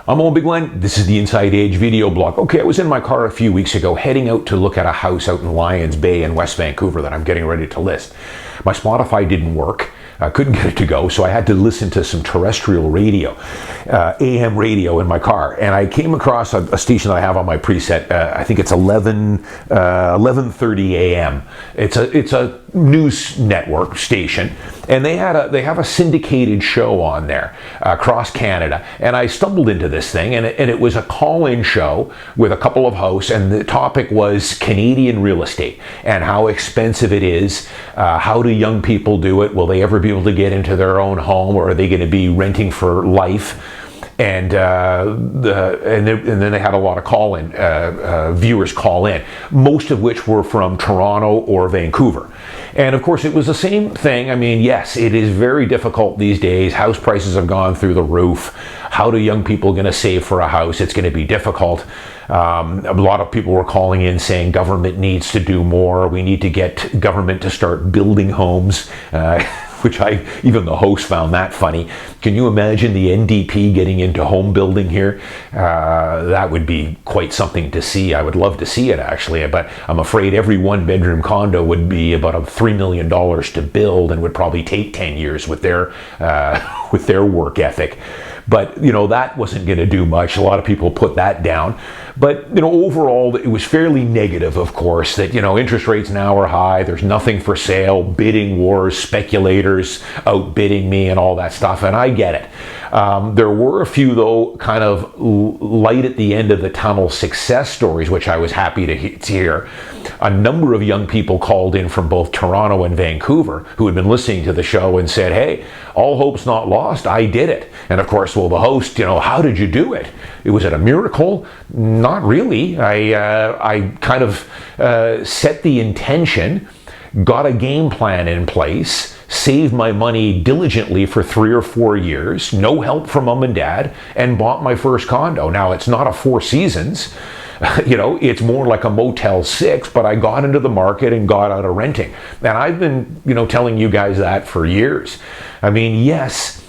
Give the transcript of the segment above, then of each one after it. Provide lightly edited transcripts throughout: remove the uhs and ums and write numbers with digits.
I'm Owen Bigland. This is the Inside Edge video blog. Okay, I was in my car a few weeks ago heading out to look at a house out in Lions Bay in West Vancouver that I'm getting ready to list. My Spotify didn't work. I couldn't get it to go, so I had to listen to some terrestrial radio, AM radio in my car. And I came across a station that I have on my preset. I think it's 11:30 a.m. It's a news network station, and they have a syndicated show on there across Canada. And I stumbled into this thing, and it was a call-in show with a couple of hosts, and the topic was Canadian real estate and how expensive it is. How do young people do it? Will they ever be able to get into their own home, or are they going to be renting for life? And then they had a lot of call-in viewers call in, most of which were from Toronto or Vancouver. And of course, it was the same thing. I mean, yes, it is very difficult these days. House prices have gone through the roof. How do young people going to save for a house? It's going to be difficult. A lot of people were calling in saying government needs to do more. We need to get government to start building homes. Which even the host found that funny. Can you imagine the NDP getting into home building here? That would be quite something to see. I would love to see it, actually, but I'm afraid every one-bedroom condo would be about $3 million to build and would probably take 10 years with their work ethic. But, that wasn't going to do much. A lot of people put that down. But, overall, it was fairly negative, of course, that, interest rates now are high. There's nothing for sale, bidding wars, speculators outbidding me and all that stuff. And I get it. There were a few, though, kind of light at the end of the tunnel success stories, which I was happy to hear. A number of young people called in from both Toronto and Vancouver who had been listening to the show and said, hey, all hope's not lost. I did it. And of course, well, the host, how did you do it? Was it a miracle? Not really. I kind of set the intention, got a game plan in place, saved my money diligently for 3 or 4 years, no help from mom and dad, and bought my first condo. Now, it's not a Four Seasons. It's more like a Motel 6, but I got into the market and got out of renting. And I've been, telling you guys that for years. I mean, yes,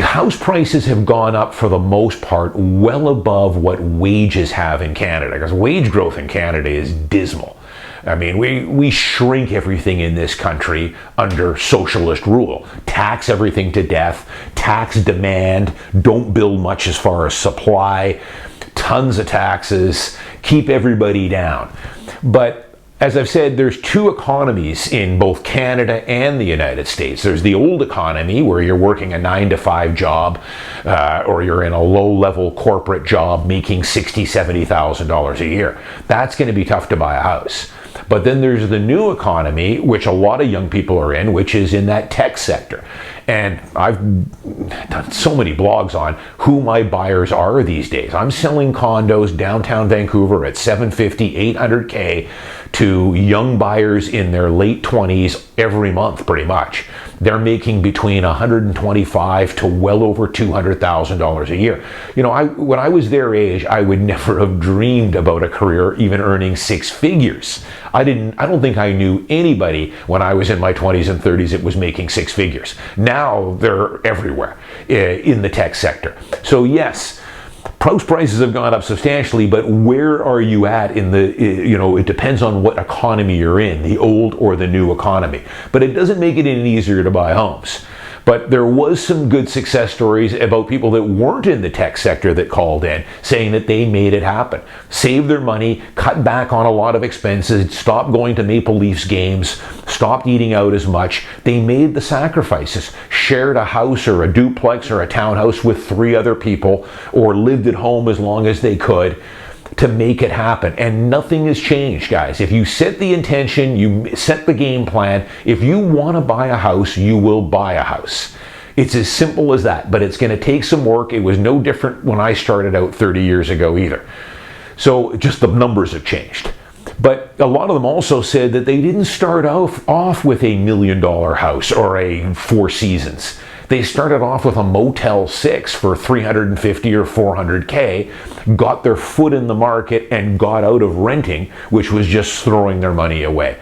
house prices have gone up for the most part well above what wages have in Canada, because wage growth in Canada is dismal. I mean, we shrink everything in this country under socialist rule. Tax everything to death, tax demand, don't build much as far as supply, tons of taxes, keep everybody down. But as I've said, there's two economies in both Canada and the United States. There's the old economy where you're working a 9-to-5 job or you're in a low-level corporate job making $60,000, $70,000 a year. That's going to be tough to buy a house. But then there's the new economy, which a lot of young people are in, which is in that tech sector. And I've done so many blogs on who my buyers are these days. I'm selling condos downtown Vancouver at $750,000, $800K to young buyers in their late 20s every month, pretty much. They're making between $125,000 to well over $200,000 a year. When I was their age, I would never have dreamed about a career even earning 6 figures. I don't think I knew anybody when I was in my 20s and 30s that was making 6 figures. Now they're everywhere in the tech sector. So yes, house prices have gone up substantially, but where are you at in the, it depends on what economy you're in, the old or the new economy. But it doesn't make it any easier to buy homes. But there was some good success stories about people that weren't in the tech sector that called in, saying that they made it happen. Saved their money, cut back on a lot of expenses, stopped going to Maple Leafs games, stopped eating out as much. They made the sacrifices, shared a house or a duplex or a townhouse with 3 other people, or lived at home as long as they could to make it happen. And nothing has changed, guys. If you set the intention, you set the game plan, if you want to buy a house, you will buy a house. It's as simple as that, but it's going to take some work. It was no different when I started out 30 years ago either. So just the numbers have changed. But a lot of them also said that they didn't start off with $1 million house or a Four Seasons. They started off with a Motel 6 for $350,000 or $400K, got their foot in the market and got out of renting, which was just throwing their money away.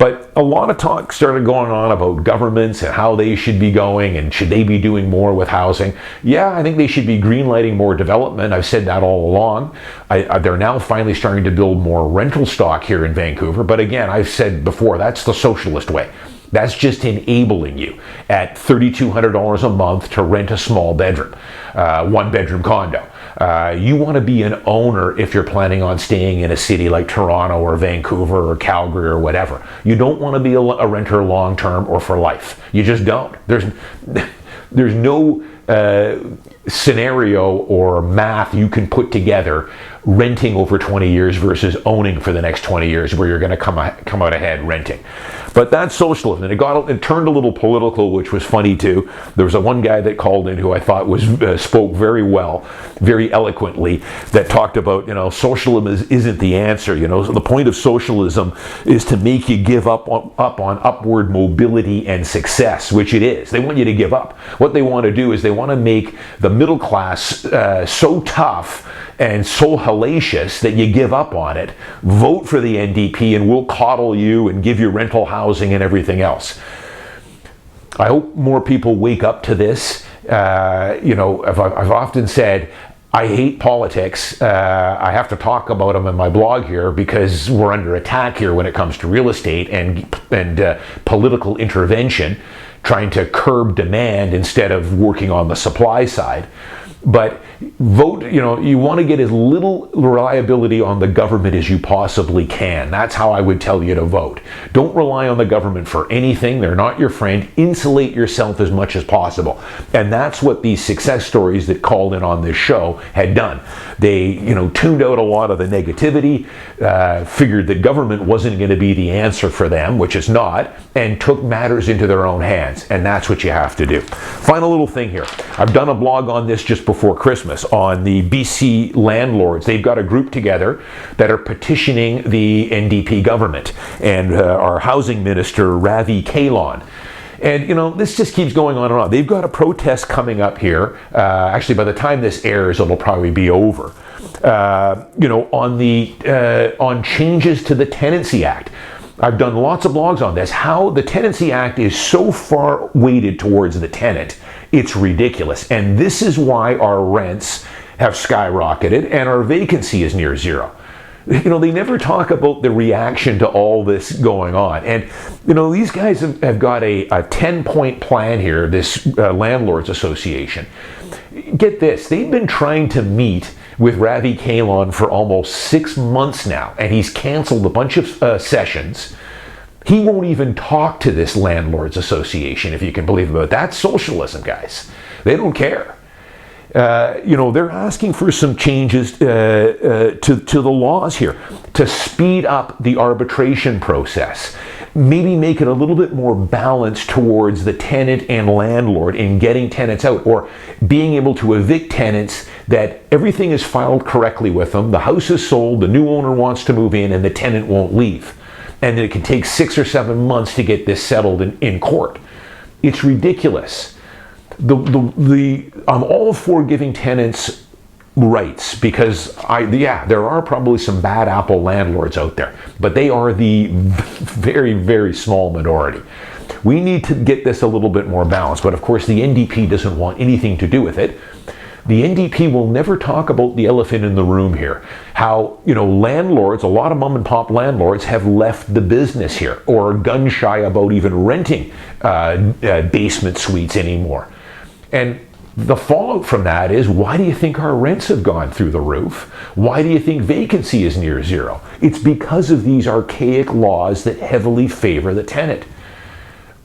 But a lot of talk started going on about governments and how they should be going and should they be doing more with housing. Yeah, I think they should be greenlighting more development. I've said that all along. They're now finally starting to build more rental stock here in Vancouver. But again, I've said before, that's the socialist way. That's just enabling you at $3,200 a month to rent a small bedroom, one-bedroom condo. You want to be an owner if you're planning on staying in a city like Toronto or Vancouver or Calgary or whatever. You don't want to be a renter long-term or for life. You just don't. There's no scenario or math you can put together renting over 20 years versus owning for the next 20 years where you're going to come out ahead renting. But that's socialism, and it turned a little political, which was funny too. There was one guy that called in who I thought spoke very well, very eloquently, that talked about, socialism isn't the answer. So the point of socialism is to make you give up on upward mobility and success, which it is. They want you to give up. What they want to do is they want to make the middle class so tough and so hellacious that you give up on it, vote for the NDP, and we'll coddle you and give you rental housing and everything else. I hope more people wake up to this. I've often said, I hate politics. I have to talk about them in my blog here because we're under attack here when it comes to real estate and political intervention, trying to curb demand instead of working on the supply side. But vote, you want to get as little reliability on the government as you possibly can. That's how I would tell you to vote. Don't rely on the government for anything. They're not your friend. Insulate yourself as much as possible. And that's what these success stories that called in on this show had done. They, tuned out a lot of the negativity, figured that government wasn't going to be the answer for them, which it's not, and took matters into their own hands. And that's what you have to do. Final little thing here. I've done a blog on this just before Christmas on the BC Landlords. They've got a group together that are petitioning the NDP government and our housing minister, Ravi Kahlon. And, this just keeps going on and on. They've got a protest coming up here. Actually, by the time this airs, it'll probably be over. On changes to the Tenancy Act. I've done lots of blogs on this, how the Tenancy Act is so far weighted towards the tenant. It's ridiculous. And this is why our rents have skyrocketed and our vacancy is near zero. They never talk about the reaction to all this going on. And, these guys have got a 10-point plan here, this Landlords Association. Get this, they've been trying to meet with Ravi Kahlon for almost 6 months now, and he's canceled a bunch of sessions. He won't even talk to this Landlords Association, if you can believe it. That's socialism, guys. They don't care. They're asking for some changes to the laws here to speed up the arbitration process. Maybe make it a little bit more balanced towards the tenant and landlord in getting tenants out, or being able to evict tenants that everything is filed correctly with them, the house is sold, the new owner wants to move in, and the tenant won't leave. And it can take 6 or 7 months to get this settled in court. It's ridiculous. I'm all for giving tenants rights because there are probably some bad apple landlords out there, but they are the very, very small minority. We need to get this a little bit more balanced, but of course the NDP doesn't want anything to do with it. The NDP will never talk about the elephant in the room here. How, landlords, a lot of mom and pop landlords have left the business here or are gun shy about even renting basement suites anymore. And the fallout from that is, why do you think our rents have gone through the roof? Why do you think vacancy is near zero? It's because of these archaic laws that heavily favor the tenant.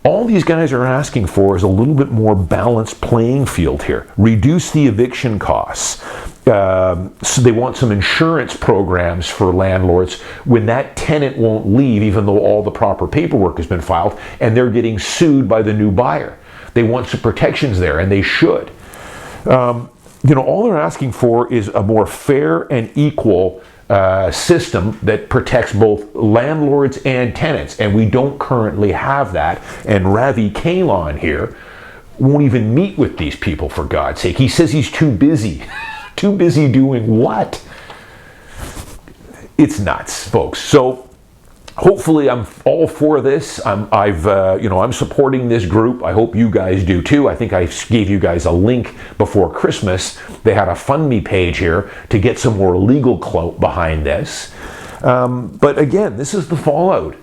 All these guys are asking for is a little bit more balanced playing field here. Reduce the eviction costs. So they want some insurance programs for landlords when that tenant won't leave, even though all the proper paperwork has been filed, and they're getting sued by the new buyer. They want some protections there, and they should. All they're asking for is a more fair and equal system that protects both landlords and tenants, and we don't currently have that. And Ravi Kahlon here won't even meet with these people, for God's sake. He says he's too busy. Too busy doing what? It's nuts, folks. So hopefully I'm all for this. I'm supporting this group. I hope you guys do too. I think I gave you guys a link before Christmas. They had a fund me page here to get some more legal clout behind this. But again, this is the fallout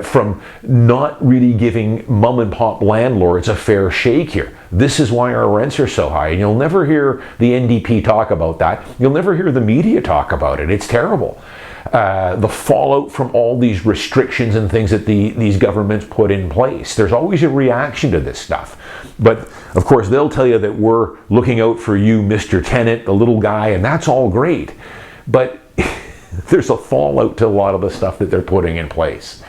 from not really giving mom and pop landlords a fair shake here. This is why our rents are so high. And you'll never hear the NDP talk about that. You'll never hear the media talk about it. It's terrible. The fallout from all these restrictions and things that these governments put in place. There's always a reaction to this stuff. But of course, they'll tell you that we're looking out for you, Mr. Tenant, the little guy, and that's all great. But there's a fallout to a lot of the stuff that they're putting in place.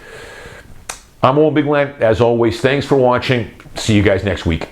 I'm Owen Bigland. As always, thanks for watching. See you guys next week.